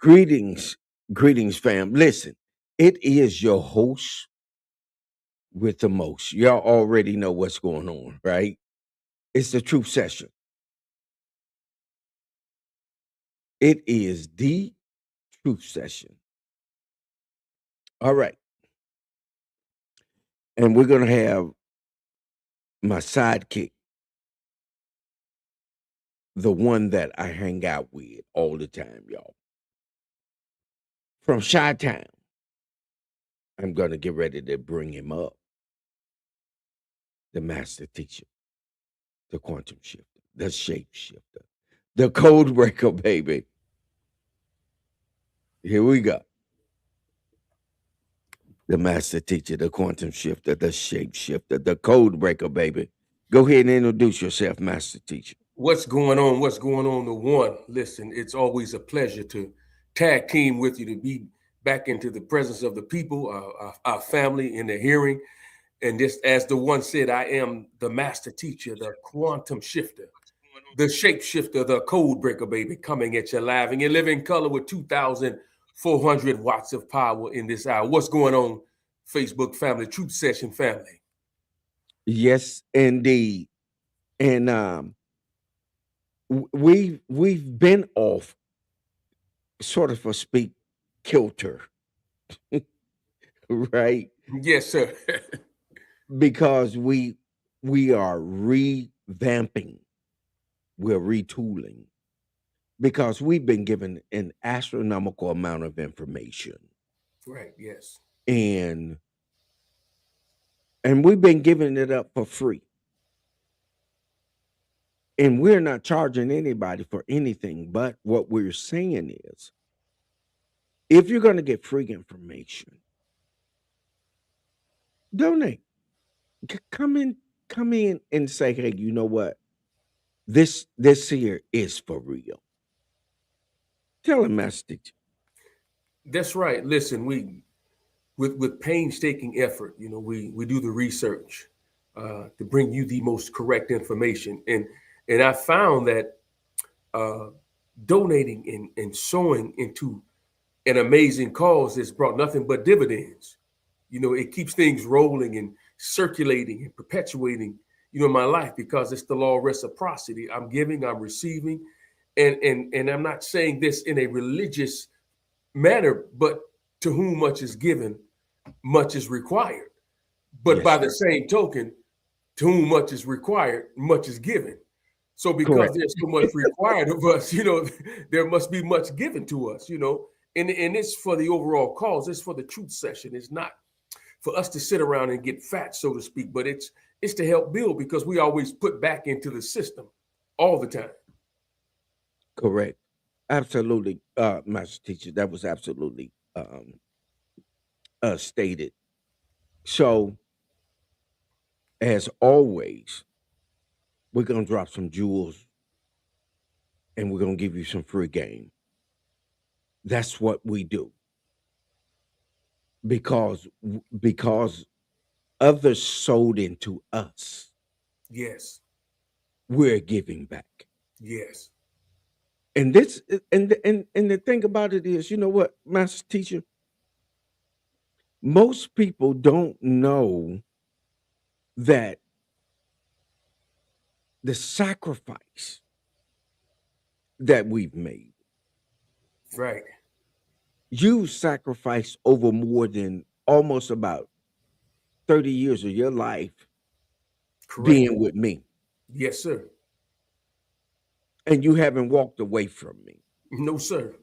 Greetings, greetings, fam. Listen, it is your host with the most. Y'all already know what's going on, right? It's the truth session. It is the truth session. All right. And we're going to have my sidekick, the one that I hang out with all the time, y'all. From Chi Town, I'm going to get ready to bring him up. The master teacher, the quantum shifter, the shape shifter, the code breaker, baby. Here we go. The master teacher, the quantum shifter, the shape shifter, the code breaker, baby. Go ahead and introduce yourself, master teacher. What's going on? What's going on? The one, listen, it's always a pleasure to tag team with you to be back into the presence of the people, our family in the hearing. And just as the one said, I am the master teacher, the quantum shifter, the shape shifter, the code breaker, baby, coming at you live in your living color with 2,400 watts of power in this hour. What's going on, Facebook family, Truth Session family? Yes, indeed. And we've been off sort of a speak kilter, right? Yes, sir. Because we are revamping, we're retooling because we've been given an astronomical amount of information. Right, yes. And we've been giving it up for free. And we're not charging anybody for anything, but what we're saying is if you're going to get free information, donate. Come in and say, hey, you know what? This here is for real. Tell him, Master Teacher. That's right. Listen, we with painstaking effort, we do the research to bring you the most correct information, and I found that uh, donating and sowing into an amazing cause has brought nothing but dividends. It keeps things rolling and circulating and perpetuating, my life because it's the law of reciprocity. I'm giving, I'm receiving, and I'm not saying this in a religious manner, but to whom much is given, much is required. But Yes, by the sir. same token, to whom much is required, much is given. So because Correct. there's so much required of us, there must be much given to us, and it's for the overall cause. It's for the truth session. It's not for us to sit around and get fat, so to speak, but it's to help build because we always put back into the system all the time. Correct. Absolutely, Master Teacher. That was absolutely stated. So, as always, we're going to drop some jewels and we're going to give you some free game. That's what we do because others sold into us. Yes, We're giving back. yes, And this and the thing about it is, you know what, Master Teacher, most people don't know that the sacrifice that we've made, right, you sacrificed over more than almost about 30 years of your life correct. being with me, Yes, sir. and you haven't walked away from me. No, sir.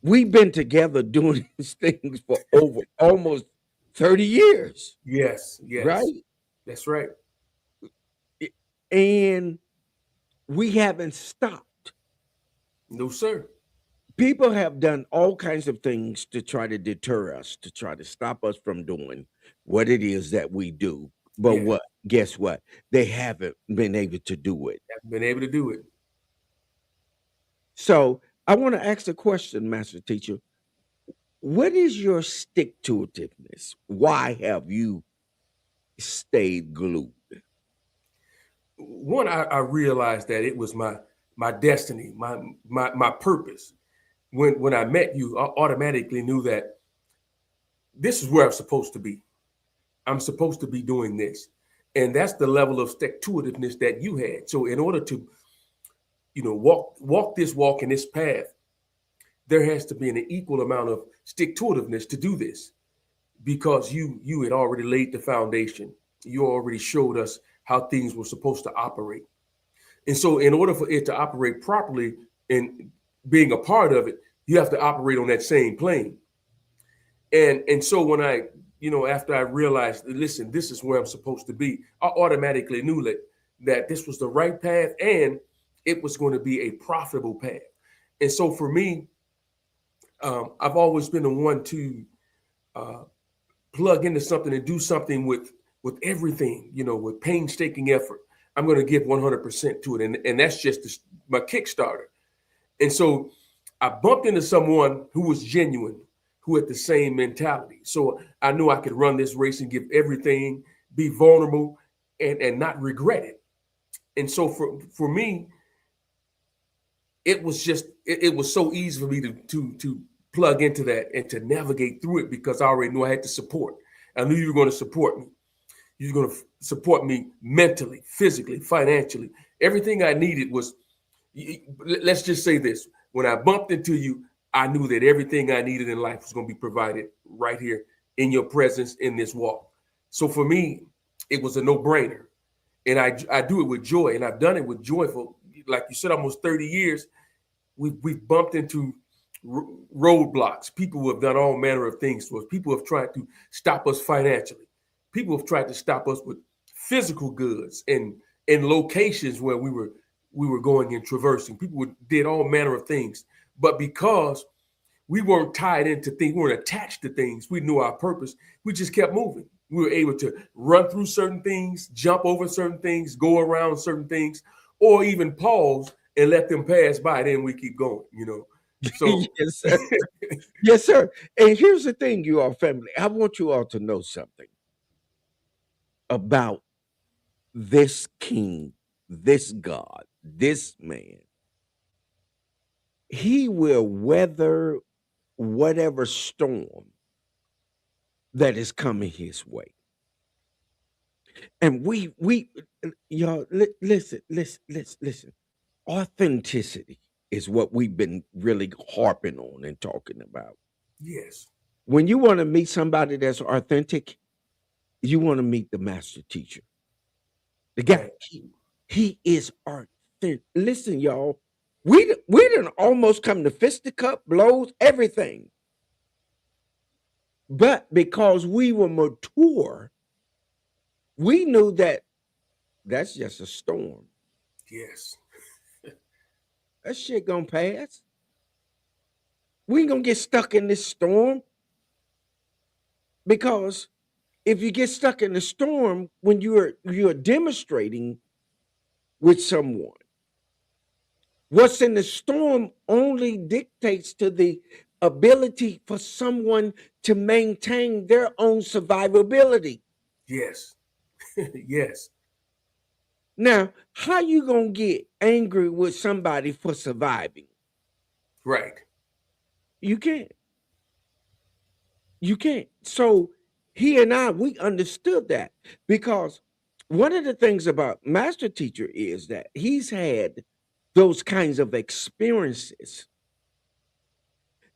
We've been together doing these things for over almost 30 years, Yes, yes, right? that's right. And we haven't stopped. No, sir. People have done all kinds of things to try to deter us, to try to stop us from doing what it is that we do. But Yeah, what? Guess what? They haven't been able to do it. I've been able to do it. So I want to ask a question, Master Teacher. What is your stick to itiveness? Why have you stayed glued? One, I realized that it was my destiny, my purpose. when I met you, I automatically knew that this is where I'm supposed to be. I'm supposed to be doing this. And that's the level of stick to itiveness that you had. So in order to, walk this walk in this path, there has to be an equal amount of stick to itiveness to do this, because you had already laid the foundation. You already showed us how things were supposed to operate. And so in order for it to operate properly and being a part of it, you have to operate on that same plane. And so when after I realized, listen, this is where I'm supposed to be, I automatically knew that this was the right path, and it was going to be a profitable path. And so for me, I've always been the one to plug into something and do something with everything, with painstaking effort. I'm going to give 100% to it, and that's just my Kickstarter. And so I bumped into someone who was genuine, who had the same mentality. So I knew I could run this race and give everything, be vulnerable, and not regret it. And so for me, it was so easy for me to plug into that and to navigate through it, because I already knew I had the support. I knew you were going to support me. You were going to support me mentally, physically, financially. Everything I needed was, let's just say this. When I bumped into you, I knew that everything I needed in life was going to be provided right here in your presence in this walk. So for me, it was a no-brainer. And I do it with joy, and I've done it with joy for, like you said, almost 30 years. We've bumped into roadblocks. People who have done all manner of things to us. People who have tried to stop us financially. People who have tried to stop us with physical goods and locations where we were going and traversing. People did all manner of things. But because we weren't tied into things, we weren't attached to things, we knew our purpose, we just kept moving. We were able to run through certain things, jump over certain things, go around certain things, or even pause and let them pass by. Then we keep going, So Yes, sir. Yes, sir. And here's the thing, you all family. I want you all to know something about this king, this God, this man. He will weather whatever storm that is coming his way. And y'all, listen. Authenticity is what we've been really harping on and talking about. yes, When you want to meet somebody that's authentic, you want to meet the master teacher. The guy, right. he is authentic. Listen, y'all, we done almost come to fisticuff blows, everything. But because we were mature, we knew that that's just a storm. Yes, That shit gonna pass. We ain't gonna get stuck in this storm, because if you get stuck in the storm when you're demonstrating with someone, what's in the storm only dictates to the ability for someone to maintain their own survivability. yes, yes, Now, how you gonna get angry with somebody for surviving? right. You can't. You can't. So he and I, we understood that, because one of the things about Master Teacher is that he's had those kinds of experiences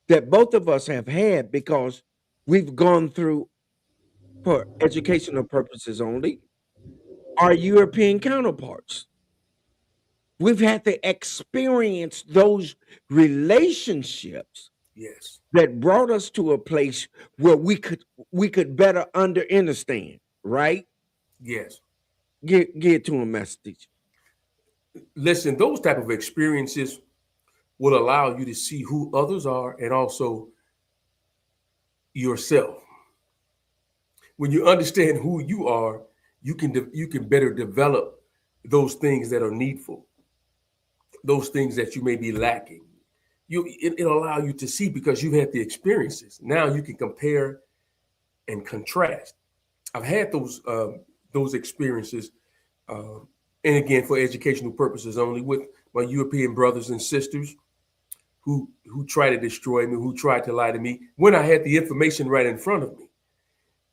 that both of us have had, because we've gone through, for educational purposes only, our European counterparts. We've had to experience those relationships Yes, that brought us to a place where we could better understand, right? yes. Get to a message. Listen, those type of experiences will allow you to see who others are and also yourself. When you understand who you are, you can better develop those things that are needful, those things that you may be lacking. It'll allow you to see, because you've had the experiences. Now you can compare and contrast. I've had those experiences, and again, for educational purposes only, with my European brothers and sisters. who tried to destroy me, who tried to lie to me when I had the information right in front of me.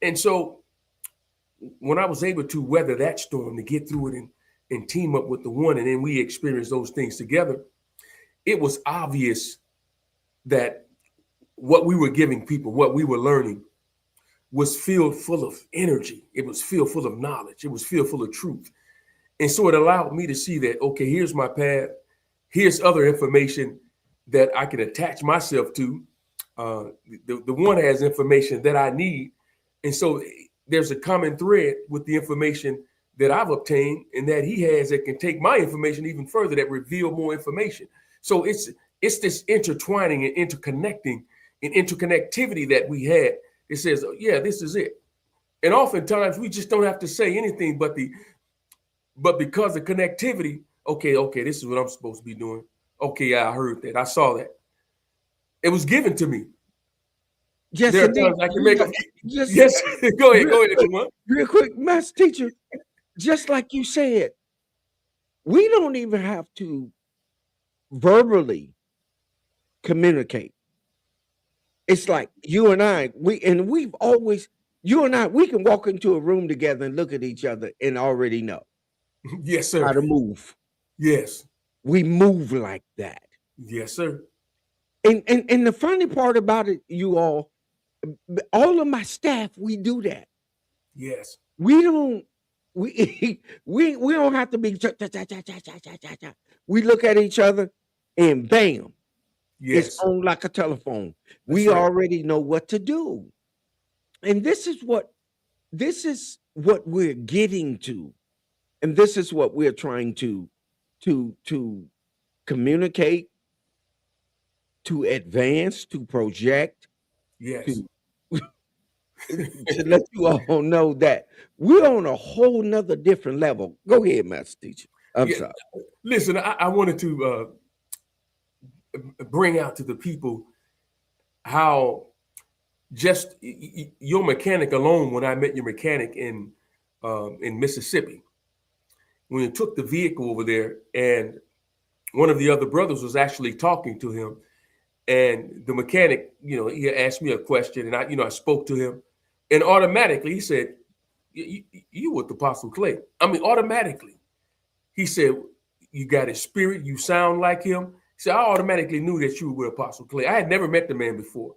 And so when I was able to weather that storm, to get through it and team up with the one, and then we experienced those things together, it was obvious that what we were giving people, what we were learning, was filled full of energy. It was filled full of knowledge. It was filled full of truth. And so it allowed me to see that, okay, here's my path. Here's other information that I can attach myself to. The one has information that I need. And so there's a common thread with the information that I've obtained and that he has that can take my information even further, that reveal more information. So it's this intertwining and interconnecting and interconnectivity that we had. It says, oh, yeah, this is it. And oftentimes we just don't have to say anything, but because of connectivity, okay, this is what I'm supposed to be doing. Okay, I heard that. I saw that. It was given to me. Yes, there are indeed. times I can make a Just yes. Go ahead, real, real quick, Master Teacher. Just like you said, we don't even have to verbally communicate. It's like you and I, we've always, you and I, we can walk into a room together and look at each other and already know Yes, how sir. to move. Yes. We move like that. Yes, sir. And the funny part about it, you all of my staff, we do that. Yes. We don't we we don't have to be we look at each other and bam, Yes. it's on like a telephone. That's We right. already know what to do. And this is what we're getting to. And this is what we're trying to communicate, to advance, to project, Yes. to let you all know that we're on a whole nother different level. Go ahead, Master Teacher. I'm Yeah. sorry. Listen, I wanted to bring out to the people how just your mechanic alone, when I met your mechanic in Mississippi, when you took the vehicle over there, and one of the other brothers was actually talking to him, and the mechanic, he asked me a question, and I spoke to him, and automatically he said, "You with Apostle Clay?" I mean, automatically, he said, "You got his spirit. You sound like him." He said, "I automatically knew that you were with Apostle Clay." I had never met the man before,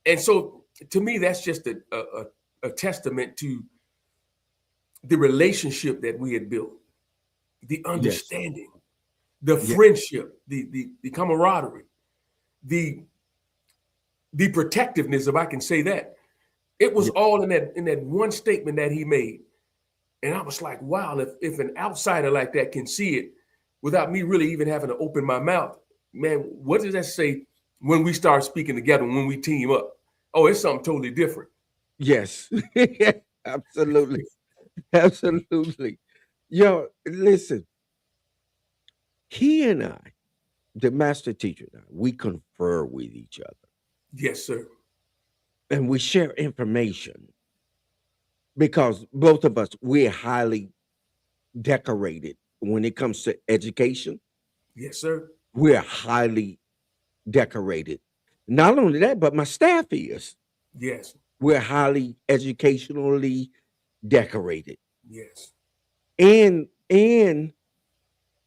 and so to me, that's just a testament to the relationship that we had built, the understanding, the friendship, the camaraderie, the protectiveness, if I can say that. It was all in that one statement that he made. And I was like, wow, if an outsider like that can see it without me really even having to open my mouth, man, what does that say when we start speaking together, when we team up? Oh, it's something totally different. Yes. Absolutely. Absolutely. Yo, listen, he and I, the Master Teacher and I, we confer with each other Yes, sir. and we share information because both of us, we're highly decorated when it comes to education. Yes, sir. We're highly decorated. Not only that, but my staff is. Yes. We're highly educationally decorated. Yes. And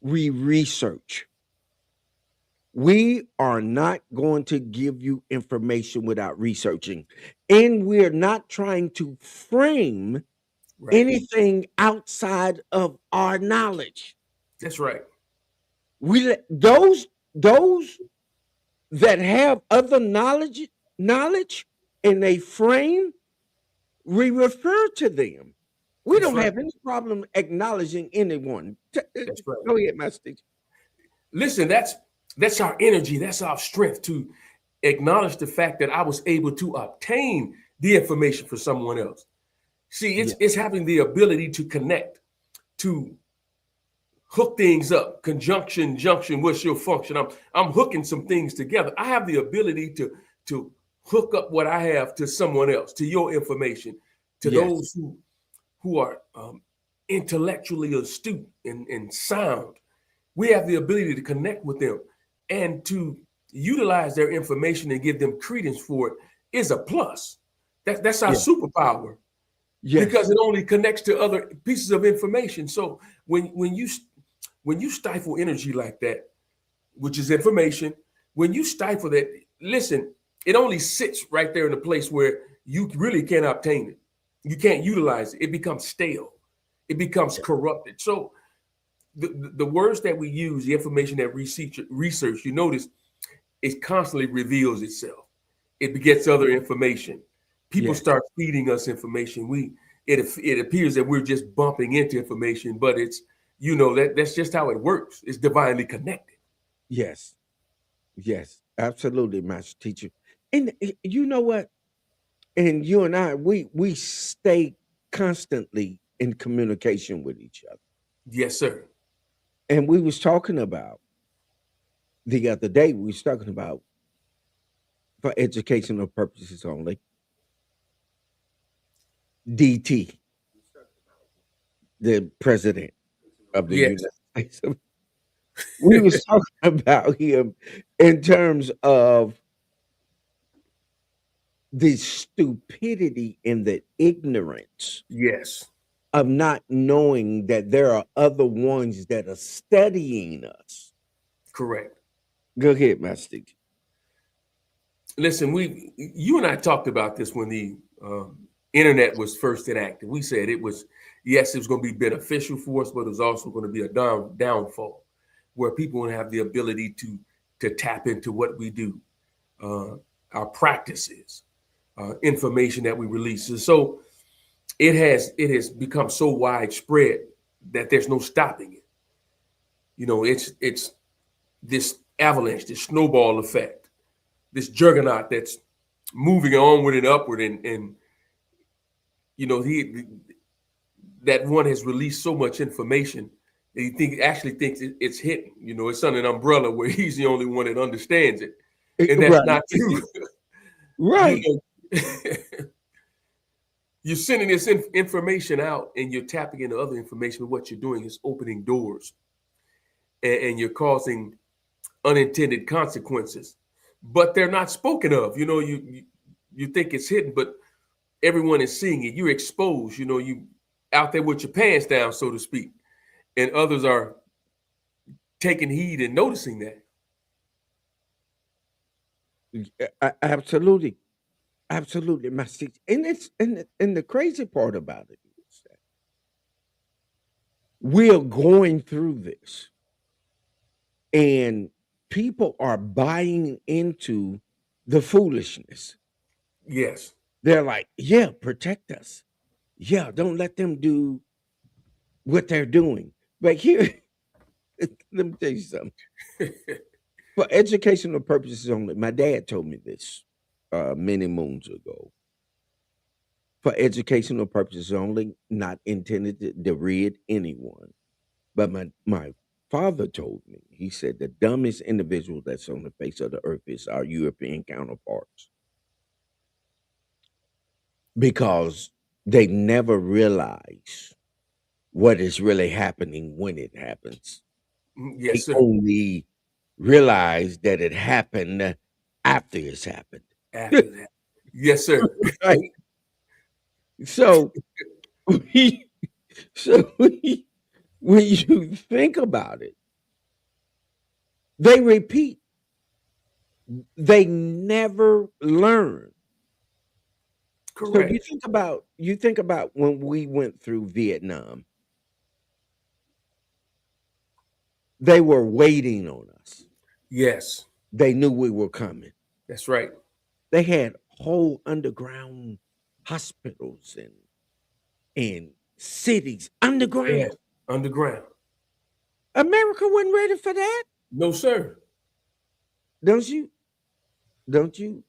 we research. We are not going to give you information without researching. And we're not trying to frame Right. anything outside of our knowledge. That's right. We let those that have other knowledge and they frame, we refer to them. We That's don't right. have any problem acknowledging anyone. That's right. Go ahead, Master Teacher. Listen, that's our energy. That's our strength to acknowledge the fact that I was able to obtain the information for someone else. See, it's having the ability to connect, to hook things up. Conjunction, junction, what's your function? I'm hooking some things together. I have the ability to hook up what I have to someone else, to your information, to those who are intellectually astute and sound. We have the ability to connect with them and to utilize their information and give them credence for it is a plus. That's our Yeah. superpower Yes. because it only connects to other pieces of information. So when you stifle energy like that, which is information, when you stifle that, listen, it only sits right there in a place where you really can't obtain it. You can't utilize it. It becomes stale. It becomes corrupted. So the words that we use, the information that research, you notice, it constantly reveals itself. It begets other information. People Yes. start feeding us information. It appears that we're just bumping into information, but it's that's just how it works. It's divinely connected. Yes. Yes. Absolutely, master teacher. And you know what? And you and I, we stay constantly in communication with each other. Yes, sir. And we was talking about the other day, we was talking about for educational purposes only, DT, the president of the Yes. United States. We was talking about him in terms of the stupidity and the ignorance Yes. of not knowing that there are other ones that are studying us. Correct. Go ahead, Master. Listen, you and I talked about this when the internet was first enacted. We said it was going to be beneficial for us, but it was also going to be a downfall, where people would have the ability to tap into what we do, our practices, information that we release. And so it has become so widespread that there's no stopping it. It's this avalanche, this snowball effect, this juggernaut that's moving onward and upward, and that one has released so much information that he actually thinks it's hidden. It's under an umbrella where he's the only one that understands it, and that's Right. not true. Right. You're sending this information out, and you're tapping into other information. But what you're doing is opening doors, and you're causing unintended consequences, but they're not spoken of. You think it's hidden, but everyone is seeing it. You're exposed. You out there with your pants down, so to speak, and others are taking heed and noticing that. Absolutely. Absolutely, Master. And it's and the crazy part about it is that we're going through this, and people are buying into the foolishness. Yes. They're like, yeah, protect us. Yeah, don't let them do what they're doing. But here, let me tell you something. For educational purposes only, my dad told me this many moons ago. For educational purposes only, not intended to derid anyone. But my father told me, he said the dumbest individual that's on the face of the earth is our European counterparts. Because they never realize what is really happening when it happens. They Yes, sir. only realize that it happened after it's happened. After that. Yes, sir. Right. So, we, when you think about it, they repeat. They never learn. So Correct. you think about when we went through Vietnam, they were waiting on us. Yes, They knew we were coming. that's right. They had whole underground hospitals and cities Yes, underground. underground. America wasn't ready for that. No, sir. Don't you don't you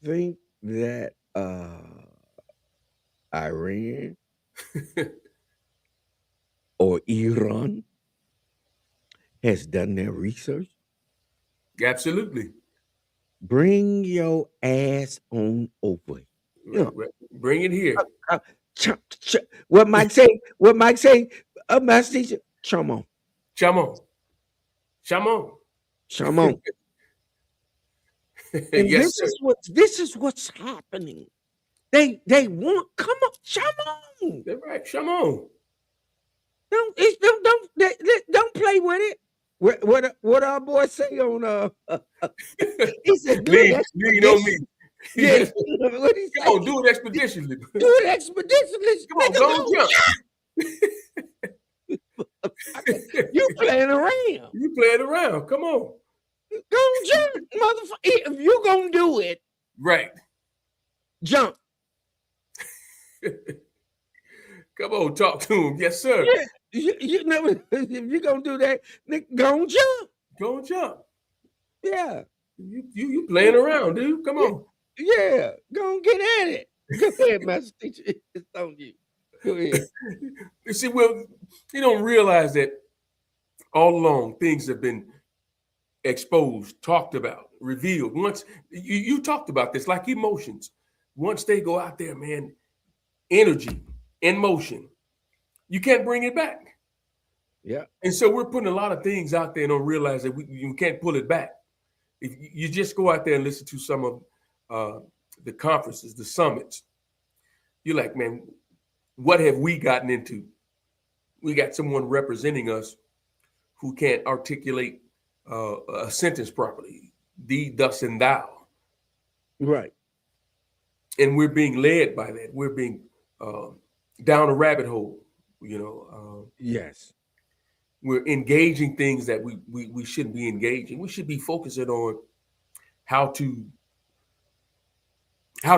think that Iran or Iran has done their research? Absolutely. Bring your ass on over. You know, Bring it here. what Mike say? What Mike say? Master teacher, come on, Come on. Come on. come on. And Yes, sir. this is what's happening. They want come on. That's right. Come on. Don't play with it. What our boy say on he said do it Lean on me. expedition. Yeah, what he Come say? on, do it expeditiously. Do it expeditiously. Come on, Nigga, go jump. you playing around. You playing around. Come on. Go jump, motherfucker. If you gonna do it, Right. jump. Come on, talk to him. Yes, sir. Yeah, you never. If you gonna do that, nigga, go jump. Go and jump. Yeah, You playing around, dude. Come on. yeah. Go and get at it. Go ahead, master teacher. It's on you. Go ahead. You see, well, you don't realize that all along things have been exposed, talked about, revealed. Once you talked about this, like emotions. Once they go out there, man, energy in motion, you can't bring it back. Yeah. And so we're putting a lot of things out there and don't realize that you can't pull it back. If you just go out there and listen to some of the conferences, the summits, you're like, man, what have we gotten into? We got someone representing us who can't articulate a sentence properly, thee, thus, and thou. Right. And we're being led by that. We're being down a rabbit hole, Yes. We're engaging things that we shouldn't be engaging. We should be focusing on how to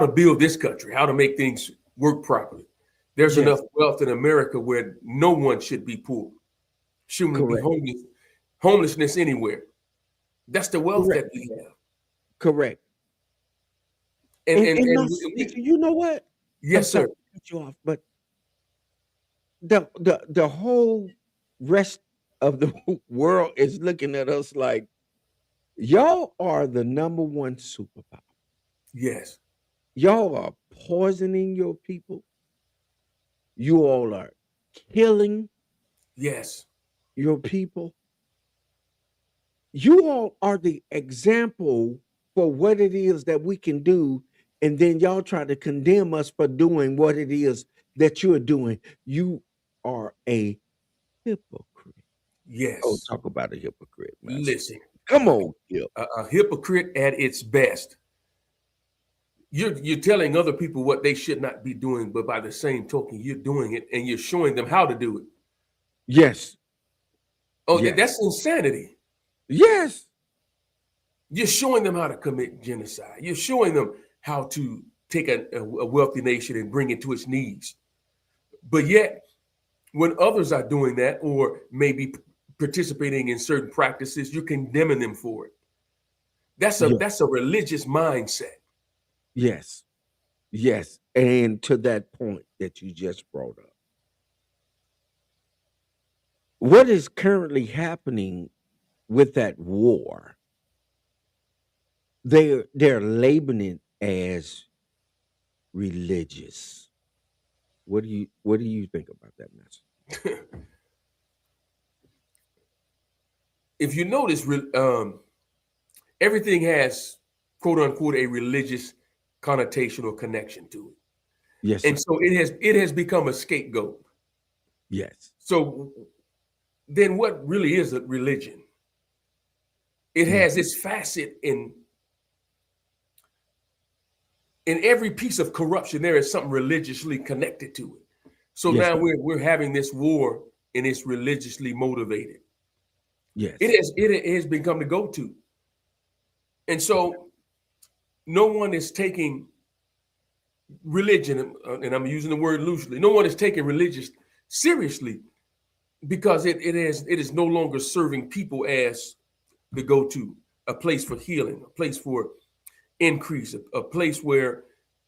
build this country, how to make things work properly. There's Yes. enough wealth in America where no one should be poor. Shouldn't Correct. be homelessness anywhere. That's the wealth Correct. that we have. Correct. And You know what? yes, I'm sir. sorry to cut you off, but the whole rest of the world is looking at us like y'all are the number one superpower. Yes. Y'all are poisoning your people. You all are killing Yes. your people. You all are the example for what it is that we can do, and then y'all try to condemn us for doing what it is that you're doing. You are a hypocrite. Yes. Oh, talk about a hypocrite, man. Listen, Come on, Gil. a hypocrite at its best. You're telling other people what they should not be doing, but by the same token, you're doing it and you're showing them how to do it. Yes. Oh, Yes. that's insanity. Yes. You're showing them how to commit genocide. You're showing them how to take a wealthy nation and bring it to its knees. But yet, when others are doing that or maybe participating in certain practices, you're condemning them for it. That's a religious mindset. Yes. Yes. And to that point that you just brought up, what is currently happening with that war? They're labeling it as religious. What do you think about that message? If you notice, everything has quote unquote a religious connotation or connection to it. Yes. And Sir. so it has become a scapegoat. Yes. So then what really is a religion? It has its facet in every piece of corruption. There is something religiously connected to it. So Yes, now sir. we're having this war and it's religiously motivated. Yes. It has become the go-to. And so no one is taking religion, and I'm using the word loosely, no one is taking religion seriously because it is no longer serving people as the go-to, a place for healing, a place for increase, a place where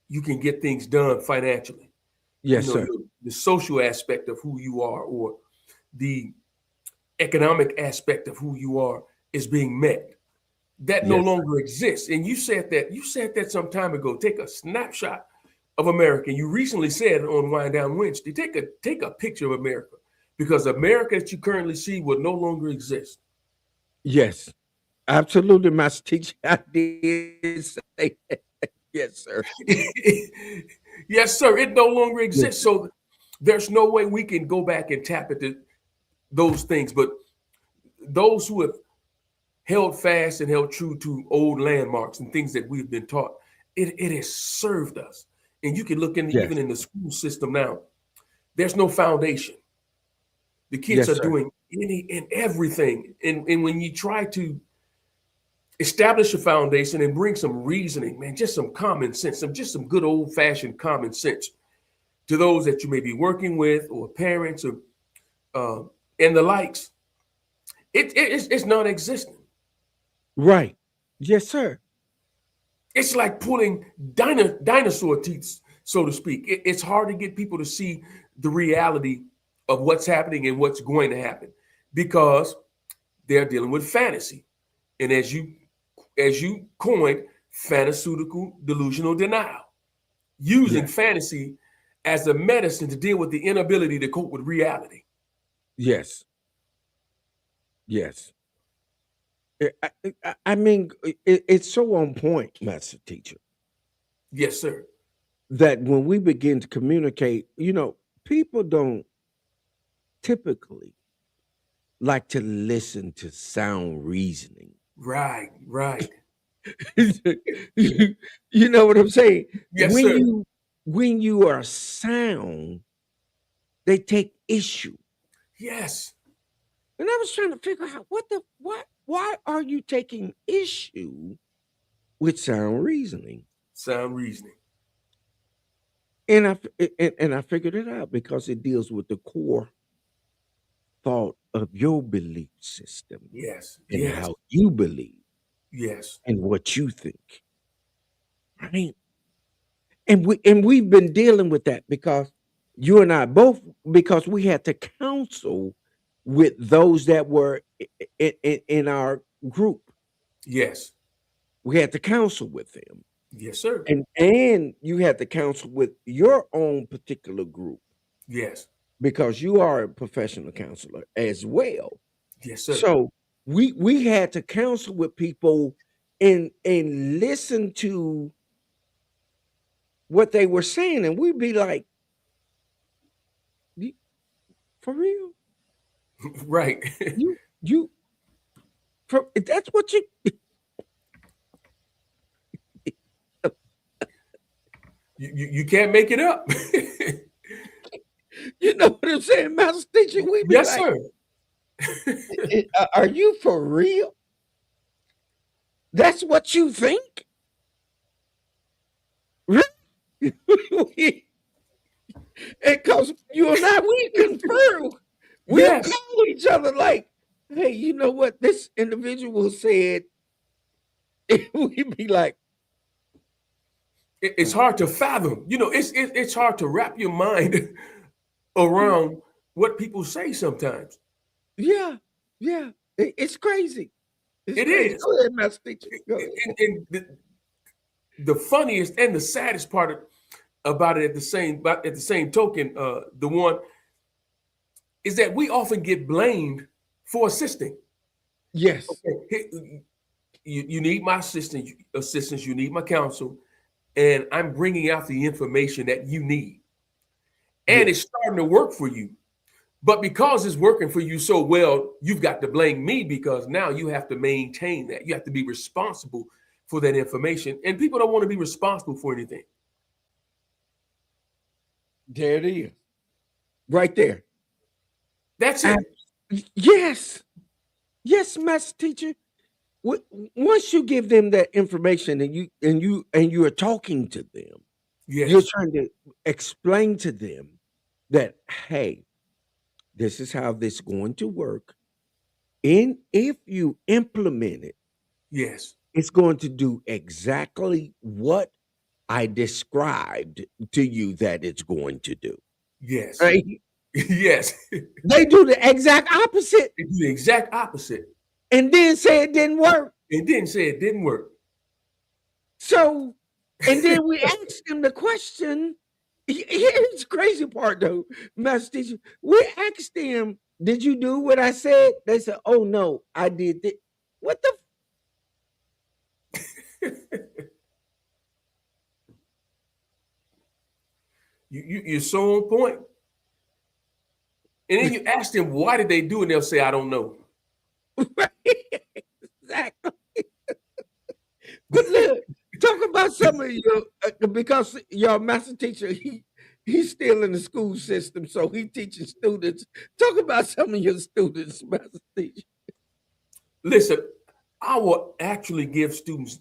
you can get things done financially. Yes, sir. The social aspect of who you are or the economic aspect of who you are is being met. That no Yes. longer exists. And you said that some time ago. Take a snapshot of America. You recently said on Wind Down Wednesday, take a picture of America, because America that you currently see will no longer exist. Yes. Absolutely, master teacher. I did say that. Yes, sir. Yes, sir. It no longer Yes, exists. sir. So there's no way we can go back and tap into those things. But those who have held fast and held true to old landmarks and things that we've been taught, it has served us. And you can look in Yes. even in the school system now. There's no foundation. The kids Yes, are sir. doing any and everything. And when you try to establish a foundation and bring some reasoning, man, just some common sense, some good old fashioned common sense to those that you may be working with or parents or uh, and the likes, it's non-existent. Right. Yes, sir. It's like pulling dinosaur teeth, so to speak. It's hard to get people to see the reality of what's happening and what's going to happen because they're dealing with fantasy. And as you coined, pharmaceutical delusional denial, using Yes. fantasy as a medicine to deal with the inability to cope with reality. Yes. Yes. I mean, it's so on point, master teacher, Yes, sir. that when we begin to communicate, people don't typically like to listen to sound reasoning. Right, right. You know what I'm saying? Yes, When sir. you are sound, they take issue. Yes. And I was trying to figure out why are you taking issue with sound reasoning? Sound reasoning. And I figured it out because it deals with the core thought of your belief system Yes, and yes, how you believe yes, and what you think, right? And we've been dealing with that because you and I both, because we had to counsel with those that were in our group. yes, We had to counsel with them, yes, sir. and you had to counsel with your own particular group Yes, because you are a professional counselor as well. yes, sir. So we had to counsel with people and listen to what they were saying, and we'd be like, "You- for real? Right. You that's what you You can't make it up. you know what I'm saying, master teacher? We'd be Yes, like, sir. Are you for real? That's what you think? Really?" Because you and I, we confer. We'll Yes. call each other like, "Hey, you know what this individual said?" We'd be like, It's hard to fathom. It's hard to wrap your mind around what people say sometimes. "Yeah, yeah, it's crazy. It's It crazy." is. Go ahead, master teacher. Go ahead. And the funniest and the saddest part about it at the same token, the one is that we often get blamed for assisting. Yes, Okay, you need my assistance, you need my counsel, and I'm bringing out the information that you need. And yes, it's starting to work for you. But because it's working for you so well, you've got to blame me because now you have to maintain that. You have to be responsible for that information. And people don't want to be responsible for anything. there it is, right there. That's Ab- it. yes, yes, master teacher. W- Once you give them that information and you are talking to them, you're Yes. trying to explain to them that, hey, this is how this is going to work. And if you implement it, Yes. it's going to do exactly what I described to you that it's going to do. Yes. Right? Yes. They They do the exact opposite do the exact opposite. and then say it didn't work. And didn't say it didn't work. So, and then we ask them the question. Here's the crazy part, though, Master Teacher. We asked them, "Did you do what I said?" They said, "Oh no, I did that." What the? You're so on point. And then you ask them, why did they do it? And they'll say, I don't know. Exactly. But look, talk about some of your because your master teacher, he's still in the school system, so he teaching students. Talk about some of your students, master teacher. Listen, I will actually give students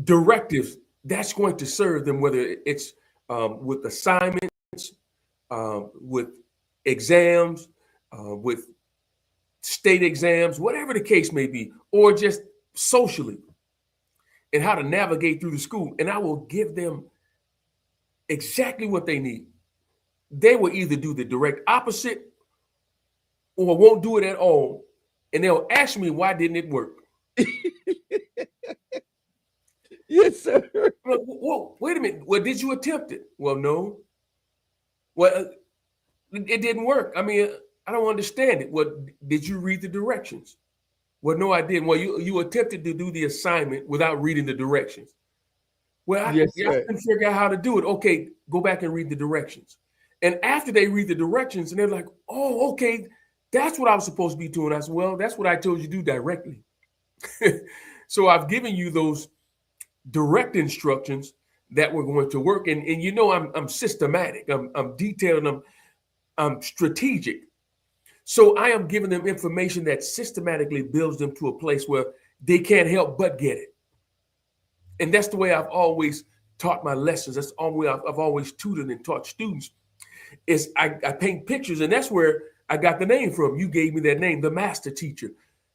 directives that's going to serve them, whether it's with assignments, with exams, with state exams, whatever the case may be, or just socially, and how to navigate through the school. And I will give them exactly what they need. They will either do the direct opposite or won't do it at all. And they'll ask me, why didn't it work? Yes, sir. Well, wait a minute. Well, did you attempt it? Well, no. Well, it didn't work. I mean, I don't understand it. Well, did you read the directions? Well, no, I didn't. Well, you attempted to do the assignment without reading the directions. Well, I couldn't figure out how to do it. Okay, go back and read the directions. And after they read the directions, and they're like, oh, okay, that's what I was supposed to be doing. I said, well, that's what I told you to do directly. So I've given you those direct instructions that were going to work. And you know, I'm systematic, I'm detailed, I'm strategic. So I am giving them information that systematically builds them to a place where they can't help but get it. And that's the way I've always taught my lessons. That's the way I've always tutored and taught students. Is I paint pictures, and that's where I got the name from. You gave me that name, the master teacher,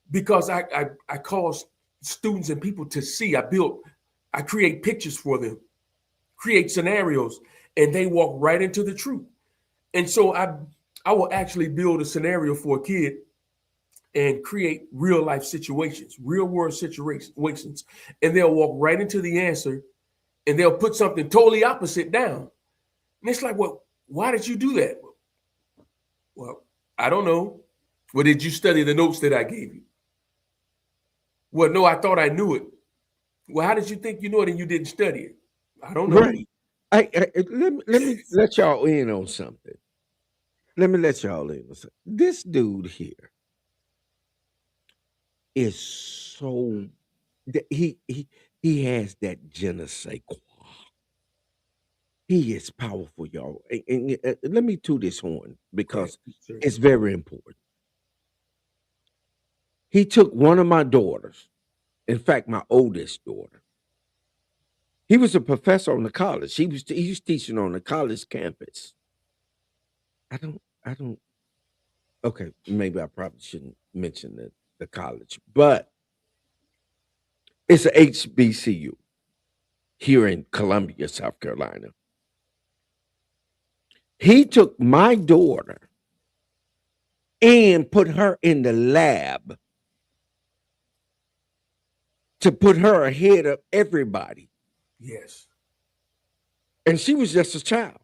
because I cause students and people to see. I create pictures for them, create scenarios, and they walk right into the truth. And so I will actually build a scenario for a kid and create real life situations, real world situations, and they'll walk right into the answer, and they'll put something totally opposite down. And it's like, well, why did you do that? Well, I don't know. Well, did you study the notes that I gave you? Well, no, I thought I knew it. Well, how did you think you know it and you didn't study it? I don't know. Right. Let me let y'all in on something. Let me let y'all in on something. This dude here is so he has that je ne sais quoi. He is powerful, y'all. And let me toot this horn because Sure. it's very important. He took one of my daughters, in fact, my oldest daughter. He was a professor on the college. He was teaching on the college campus. I don't. Okay, maybe I probably shouldn't mention the college, but it's a HBCU here in Columbia, South Carolina. He took my daughter and put her in the lab to put her ahead of everybody. Yes. And she was just a child.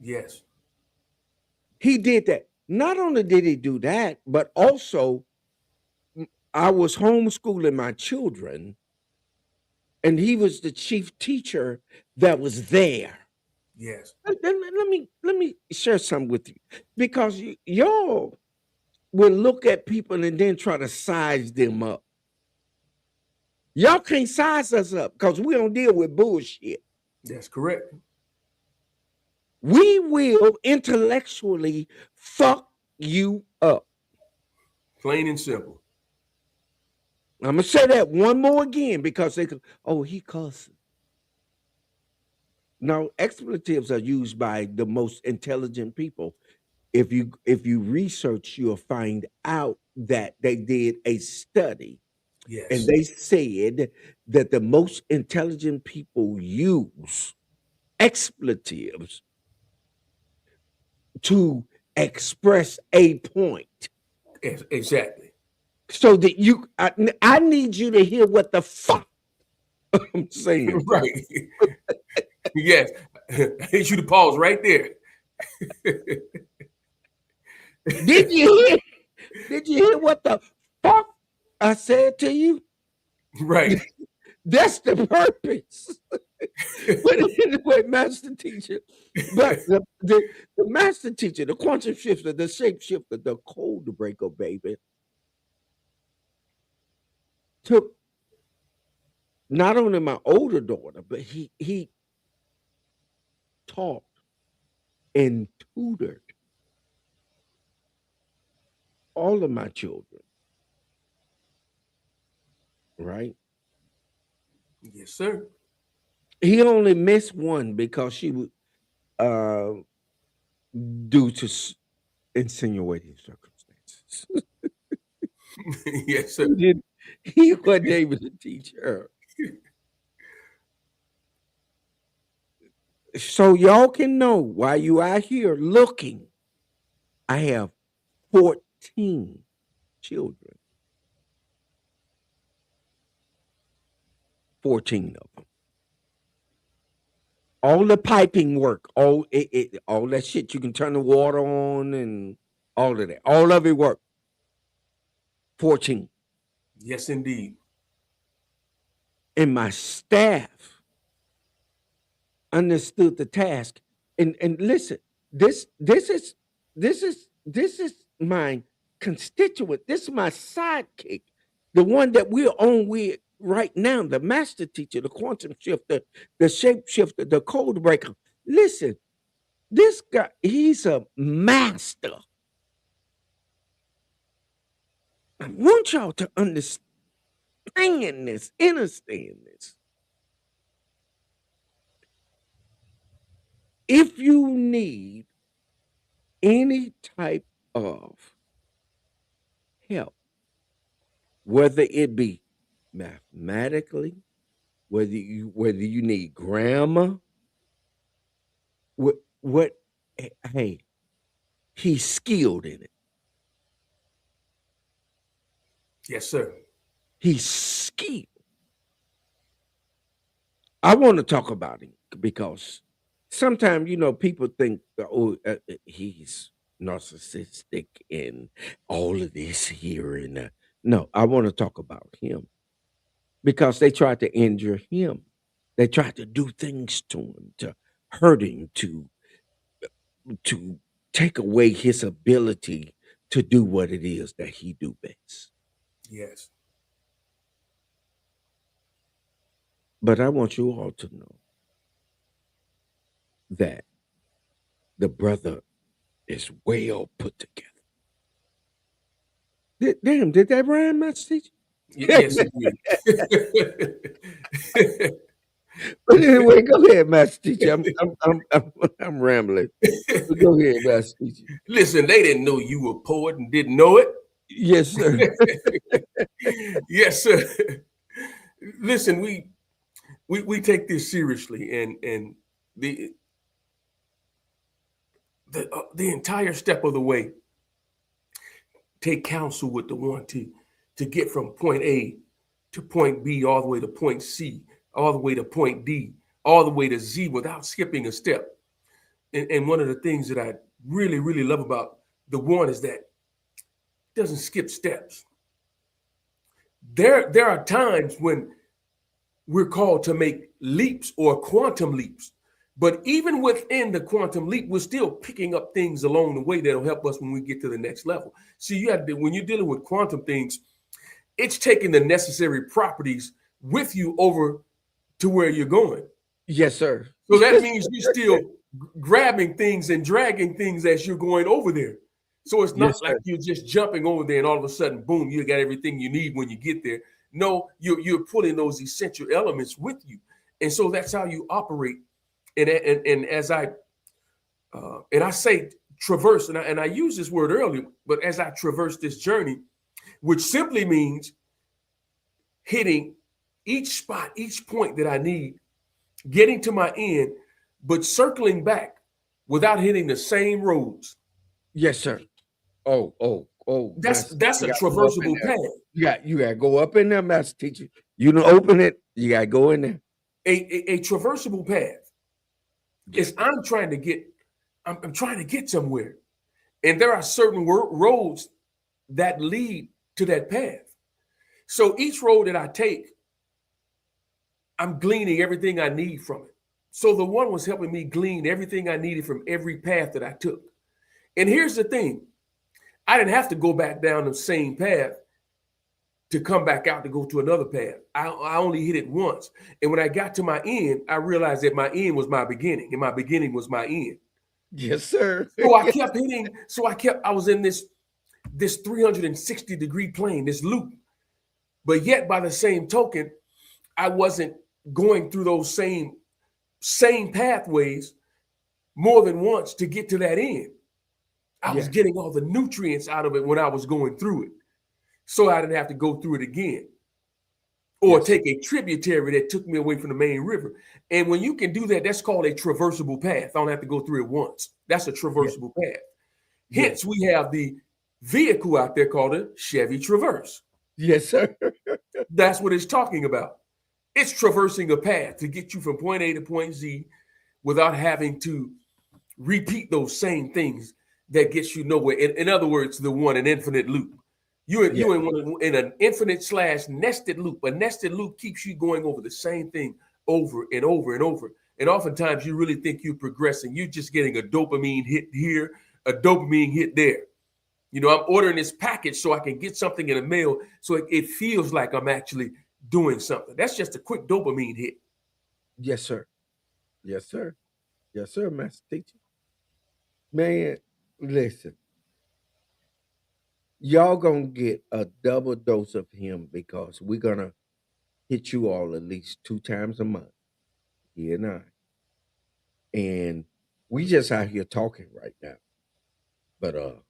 Yes. He did that. Not only did he do that, but also I was homeschooling my children, and he was the chief teacher that was there. Yes. Let me share something with you, because y'all will look at people and then try to size them up. Y'all can't size us up because we don't deal with bullshit. That's correct. We will intellectually fuck you up. Plain and simple. I'm gonna say that one more again because they go, oh, he cussing. Now, expletives are used by the most intelligent people. If you research, you'll find out that they did a study. Yes. And they said that the most intelligent people use expletives to express a point. Exactly. So that I need you to hear what the fuck I'm saying. Right. Yes. I need you to pause right there. Did you hear what the fuck I said to you? Right. That's the purpose. But anyway, master teacher. But the master teacher, the quantum shifter, the shape shifter, the code breaker, baby, took not only my older daughter, but he taught and tutored all of my children, right? Yes, sir. He only missed one because she was uh, due to insinuating circumstances. Yes, sir. he did. He wasn't able to teach her. So y'all can know while you out here looking, I have 14 children. 14 of them. All the piping work, all that shit you can turn the water on and all of that. All of it work. 14. Yes, indeed. And my staff understood the task. And listen, this is my constituent. This is my sidekick, the one that we're on with right now, the master teacher, the quantum shifter, the shape shifter, the code breaker. Listen, this guy, he's a master. I want y'all to understand this, understand this. If you need any type of help, whether it be mathematically, whether you need grammar, what hey, he's skilled in it. Yes, sir. He's skilled. I want to talk about him because sometimes people think, oh, he's narcissistic and all of this here and no, I want to talk about him because they tried to injure him. They tried to do things to him, to hurt him, to take away his ability to do what it is that he do best. Yes. But I want you all to know that the brother is well put together. Damn, did that rhyme, Master Teacher? Yes, it did. But anyway, go ahead, Master Teacher. I'm rambling. But go ahead, Master Teacher. Listen, they didn't know you were a poet and didn't know it. Yes, sir. Yes, sir. Listen, we take this seriously, and the entire step of the way, take counsel with the one to get from point A to point B, all the way to point C, all the way to point D, all the way to Z without skipping a step. And one of the things that I really, really love about the one is that it doesn't skip steps. There are times when we're called to make leaps or quantum leaps. But even within the quantum leap, we're still picking up things along the way that'll help us when we get to the next level. See, you have to, when you're dealing with quantum things, it's taking the necessary properties with you over to where you're going. Yes, sir. So that means you're still grabbing things and dragging things as you're going over there. So it's not like you're just jumping over there and all of a sudden, boom, you got everything you need when you get there. No, you're pulling those essential elements with you. And so that's how you operate. And as I say traverse, and I used this word earlier, but as I traverse this journey, which simply means hitting each spot, each point that I need, getting to my end, but circling back without hitting the same roads. Yes, sir. Oh. That's a traversable path. You got to go up in there, Master Teacher. You don't open it, you got to go in there. A traversable path is I'm trying to get somewhere. And there are certain roads that lead to that path. So each road that I take I'm gleaning everything I need from it. So the one was helping me glean everything I needed from every path that I took. And here's the thing, I didn't have to go back down the same path to come back out to go to another path. I only hit it once. And when I got to my end, I realized that my end was my beginning and my beginning was my end. Yes, sir. So I kept hitting, I was in this 360-degree plane, this loop. But yet by the same token, I wasn't going through those same pathways more than once to get to that end. I was getting all the nutrients out of it when I was going through it. So I didn't have to go through it again. Or take a tributary that took me away from the main river. And when you can do that, that's called a traversable path. I don't have to go through it once. That's a traversable path. Hence, we have the vehicle out there called a Chevy Traverse. Yes, sir. That's what it's talking about. It's traversing a path to get you from point A to point Z without having to repeat those same things that gets you nowhere. In other words, an infinite loop. You in an infinite / nested loop. A nested loop keeps you going over the same thing over and over and over. And oftentimes you really think you're progressing. You're just getting a dopamine hit here, a dopamine hit there. You know, I'm ordering this package so I can get something in the mail so it feels like I'm actually doing something. That's just a quick dopamine hit. Yes, sir. Yes, sir. Yes, sir, master teacher. Man, listen. Y'all gonna get a double dose of him because we're gonna hit you all at least 2 times a month. He and I. And we just out here talking right now. But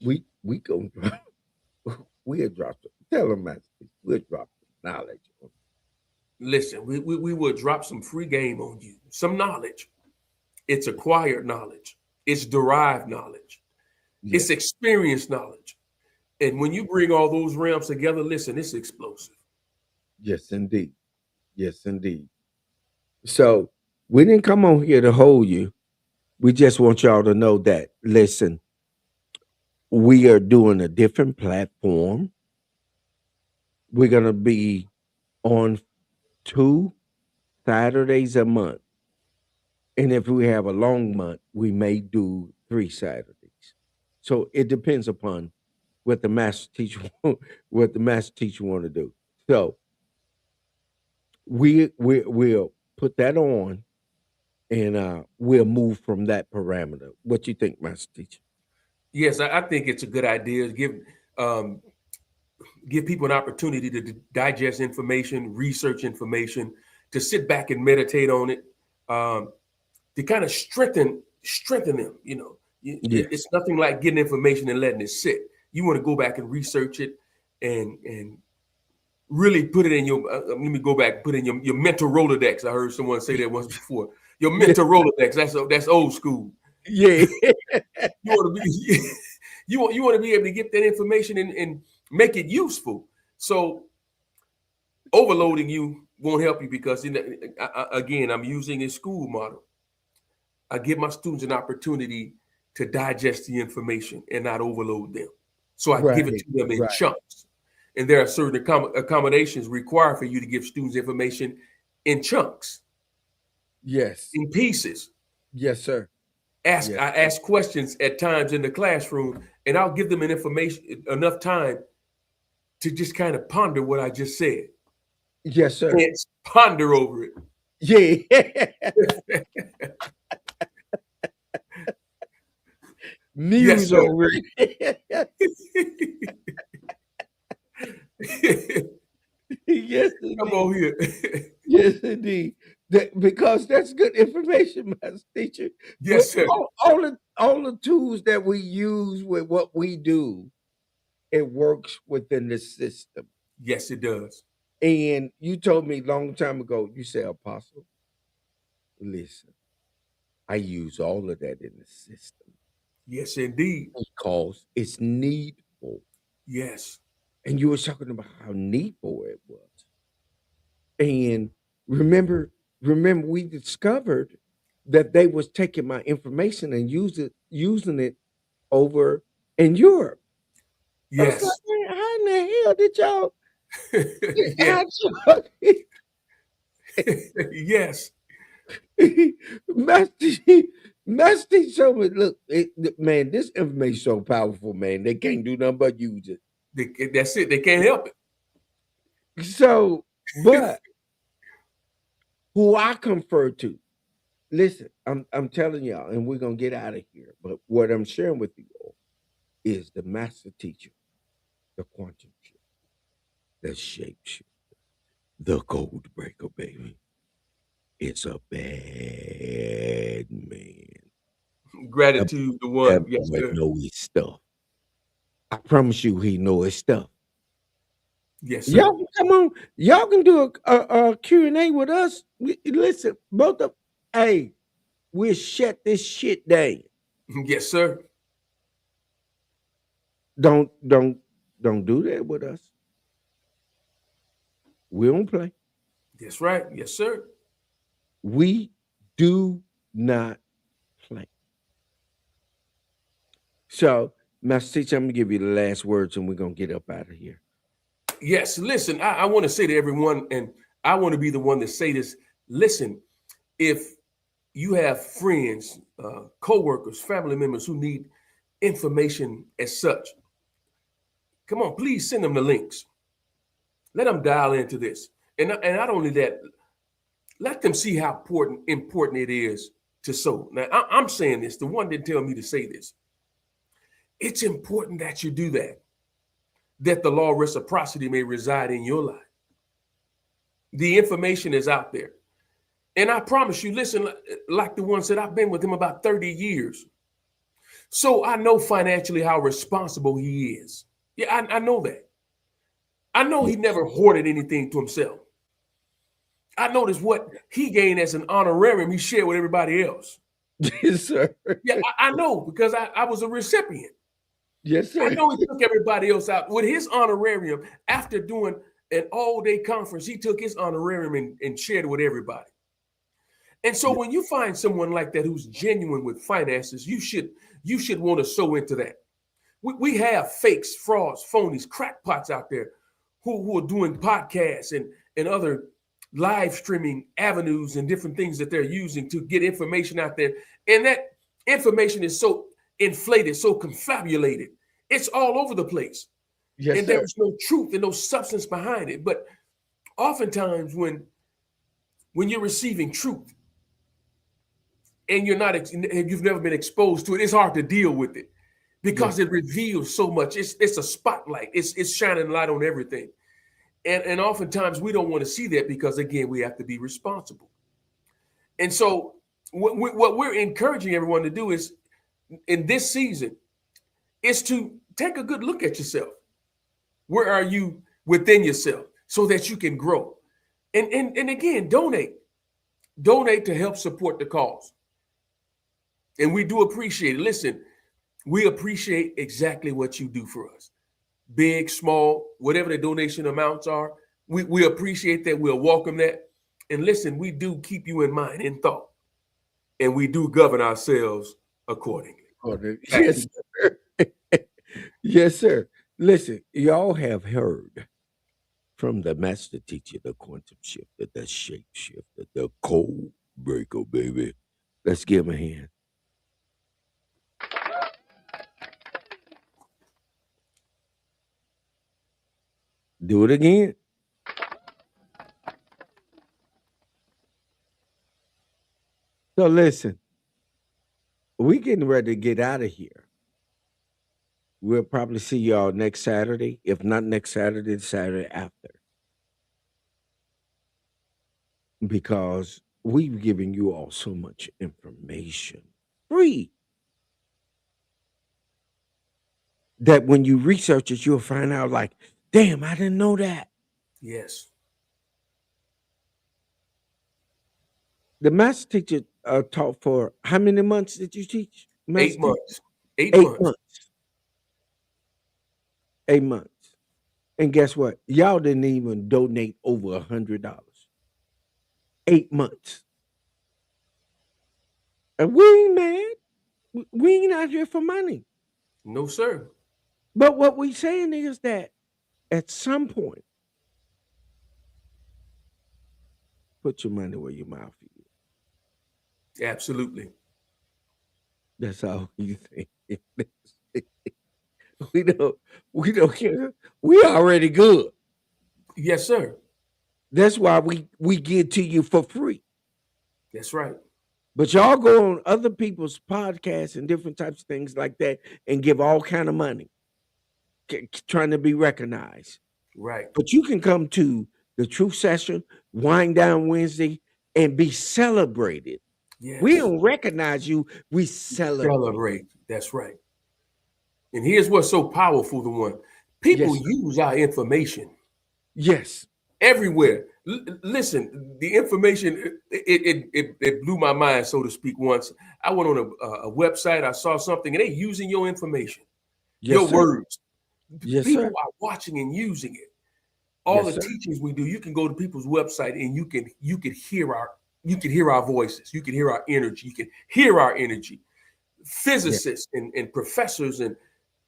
we gonna drop we'll drop some. Tell them, master teacher, we'll drop some knowledge on you. Listen, we will drop some free game on you, some knowledge. It's acquired knowledge. It's derived knowledge. It's experienced knowledge. And when you bring all those realms together, listen, it's explosive. Yes, indeed. Yes, indeed. So we didn't come on here to hold you. We just want y'all to know that, listen, we are doing a different platform. We're going to be on 2 Saturdays a month. And if we have a long month, we may do 3 Saturdays. So it depends upon what the master teacher want to do. So we'll put that on and we'll move from that parameter. What you think, master teacher? Yes, I think it's a good idea to give people an opportunity to digest information, research information, to sit back and meditate on it, to kind of strengthen them. You know, it's nothing like getting information and letting it sit. You want to go back and research it and really put it in your. Let me go back. Put in your mental Rolodex. I heard someone say that once before. Your mental Rolodex. That's old school. Yeah. You want to be. You want to be able to get that information and make it useful. So overloading you won't help you because again, I'm using a school model. I give my students an opportunity to digest the information and not overload them. So I give it to them in chunks. And there are certain accommodations required for you to give students information in chunks. Yes. In pieces. Yes, sir. I ask questions at times in the classroom, and I'll give them enough time to just kind of ponder what I just said. Yes, sir. And ponder over it. Yeah. Muse over it. Yes, indeed. Come on here. Yes, indeed. Because that's good information, master teacher. Yes, sir. All the tools that we use with what we do, it works within the system. Yes, it does. And you told me a long time ago, you said, Apostle, listen, I use all of that in the system. Yes, indeed. Because it's needful. Yes. And you were talking about how needful it was. And remember we discovered that they was taking my information and using it over in Europe. Yes. Like, how in the hell did y'all Yes. Master, Master showed me, look, man, this information so powerful, man. They can't do nothing but use it. That's it. They can't help So, it. but who I confer to, listen, I'm telling y'all, and we're gonna get out of here. But what I'm sharing with you all is the master teacher, the quantum shift, the shape shift, the code breaker, baby. It's a bad man. Gratitude, the That one. Yes, boy sir. know his stuff. I promise you, he know his stuff. Yes, sir. Y'all can come on. Y'all can do a Q&A with us. Listen, both of, hey, we'll shut this shit down. Yes, sir. Don't don't don't do that with us. We don't play. That's right. Yes, sir. We do not play. So, Master Teacher, I'm gonna give you the last words, and we're gonna get up out of here. Yes. Listen, I want to say to everyone, and I want to be the one to say this. Listen, if you have friends, co-workers, family members who need information as such, come on, please send them the links. Let them dial into this. And not only that, let them see how important it is to sow. Now, I'm saying this. The one didn't tell me to say this. It's important that you do that the law of reciprocity may reside in your life. The information is out there. And I promise you, listen, like the one said, I've been with him about 30 years. So I know financially how responsible he is. Yeah, I know that. I know he never hoarded anything to himself. I noticed what he gained as an honorarium, he shared with everybody else. Yes, sir. Yeah, I know because I was a recipient. Yes, I sir. know he took everybody else out with his honorarium after doing an all-day conference. He took his honorarium and shared it with everybody. And so when you find someone like that who's genuine with finances, you should want to sow into that. We have fakes, frauds, phonies, crackpots out there who are doing podcasts and other live streaming avenues and different things that they're using to get information out there. And that information is so inflated, so confabulated. It's all over the place. Yes, And sir. there's no truth and no substance behind it. But oftentimes when you're receiving truth and you've never been exposed to it, it's hard to deal with it because it reveals so much. It's a spotlight. It's shining light on everything. And oftentimes we don't want to see that because, again, we have to be responsible. And so what we're encouraging everyone to do is in this season is to take a good look at yourself. Where are you within yourself so that you can grow? And again, donate. Donate to help support the cause. And we do appreciate it. Listen, we appreciate exactly what you do for us. Big, small, whatever the donation amounts are, we appreciate that. We'll welcome that. And listen, we do keep you in mind, in thought, and we do govern ourselves accordingly. Yes, sir. Yes, sir. Listen, y'all have heard from the master teacher, the quantum shifter, the shape shifter, the code breaker, baby. Let's give him a hand. Do it again. So listen, we getting ready to get out of here. We'll probably see y'all next Saturday. If not next Saturday, the Saturday after. Because we've given you all so much information. Free. That when you research it, you'll find out like, damn, I didn't know that. Yes. The master teacher taught for how many months did you teach? 8 months. 8 8 months. months. 8 months. And guess what? Y'all didn't even donate over $100. 8 months. And we ain't mad. We ain't out here for money. No, sir. But what we saying is that at some point, put your money where your mouth is. Absolutely. That's all you think. We don't care. We already good. Yes, sir. That's why we give to you for free. That's right. But y'all go on other people's podcasts and different types of things like that and give all kind of money, trying to be recognized. Right. But you can come to the Truth Session, Wind Down Wednesday, and be celebrated. Yes. We don't recognize you. We celebrate. That's right. And here's what's so powerful, the one. People Yes, sir. use our information Yes. everywhere. Listen, the information, it blew my mind, so to speak. Once I went on a website, I saw something, and they using your information, Yes, your sir. words. Yes, People sir. are watching and using it. All Yes, the sir. teachings we do, you can go to people's website and you can hear our voices, you can hear our energy, you can hear our energy. Yeah. Physicists and professors, and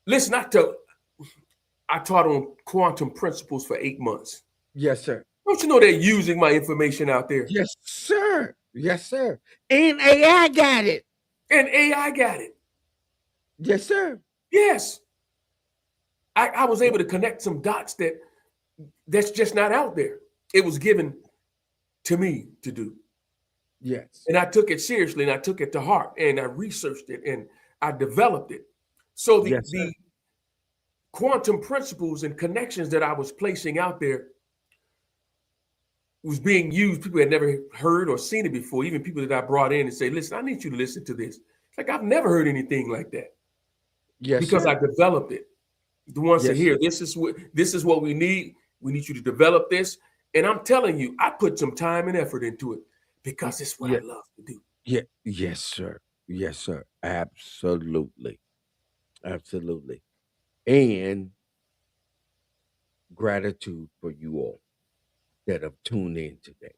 listen, I taught on quantum principles for 8 months. Yes, sir. Don't you know they're using my information out there? Yes, sir. Yes, sir. And AI got it. And AI got it. Yes, sir. Yes. I was able to connect some dots that's just not out there. It was given to me to do. Yes. And I took it seriously, and I took it to heart, and I researched it, and I developed it. So Yes, sir. the quantum principles and connections that I was placing out there was being used. People had never heard or seen it before. Even people that I brought in and say, listen, I need you to listen to this. It's like, I've never heard anything like that, Yes, because sir. I developed it. The ones that Yes, hear, sir. this is what we need. We need you to develop this. And I'm telling you, I put some time and effort into it because it's what I Yeah. love to do. Yeah. Yes, sir. Yes, sir. Absolutely. Absolutely. And gratitude for you all that have tuned in today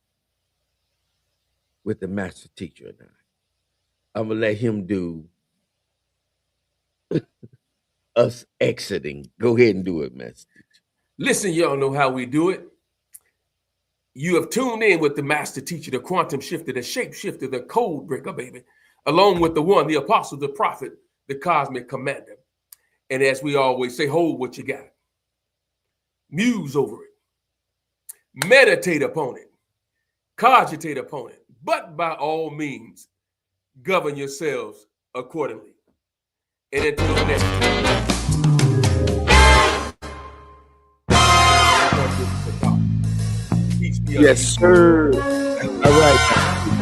with the master teacher and I'm gonna let him do us exiting. Go ahead and do it, master teacher. Listen, y'all know how we do it. You have tuned in with the master teacher, the quantum shifter, the shapeshifter, the code breaker, baby, along with the one, the apostle, the prophet, the cosmic commander. And as we always say, hold what you got. Muse over it. Meditate upon it. Cogitate upon it. But by all means, govern yourselves accordingly. And until the next time. Peace be unto you. Yes, sir. All right.